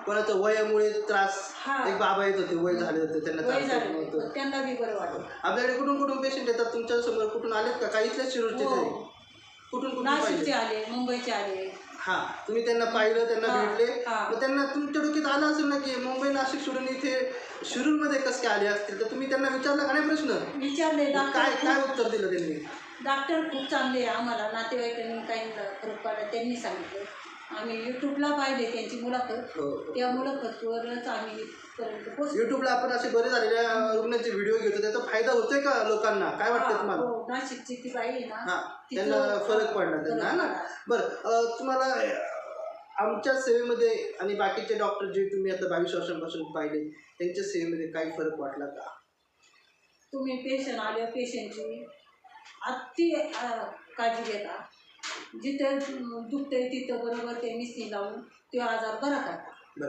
कोणाचं वयामुळे त्रास, हा. एक बाबा येत होते, वय झाले होते, त्यांना वय त्रास झालं होत नव्हतं. त्यांना बी बरं वाटलं. आपल्याकडे कुठून कुठून पेशंट येतात तुमच्या समोर? कुठून आलेत का? काही इथल्याच शिरूरचे हो. तरी कुठून कुठून नाशिकचे पाहिले? आले, मुंबईचे आले. हां, तुम्ही त्यांना पाहिलं, त्यांना हा, भेटले, हा. मग त्यांना तुमच्या डोक्यात आलं असेल ना की मुंबई नाशिक सोडून इथे शिरूरमध्ये कसं काय आले असतील, तर तुम्ही त्यांना विचारला का नाही प्रश्न? विचारले. मग काय काय उत्तर दिलं त्यांनी? डॉक्टर खूप चांगले आहे. आम्हाला नातेवाईकांनी काही फरक पडला त्यांनी सांगितलं. आम्ही यूट्यूबला पाहिले त्यांची मुलाखत. हो. त्या मुलाखतवरच आम्ही इथपर्यंत पोहोचलो. युट्यूबला आपण असे बरे झालेल्या रुग्णांचे व्हिडिओ घेतो, त्याचा फायदा होतोय का लोकांना? काय वाटतं तुम्हाला? हो, नाशिकची ती बाई आहे ना, हां, तिचं त्यांना फरक पडला त्यांना ना. बरं, तुम्हाला आमच्या सेवेमध्ये आणि बाकीचे डॉक्टर जे तुम्ही आता 22 वर्षांपासून पाहिले, त्यांच्या सेवेमध्ये काही फरक वाटला का? तुम्ही पेशंट आले, पेशंटची अति काळजी घेता. जिथं दुखतंय तिथं बरोबर ते मिस्त्री लावून तो आजार बरा करता.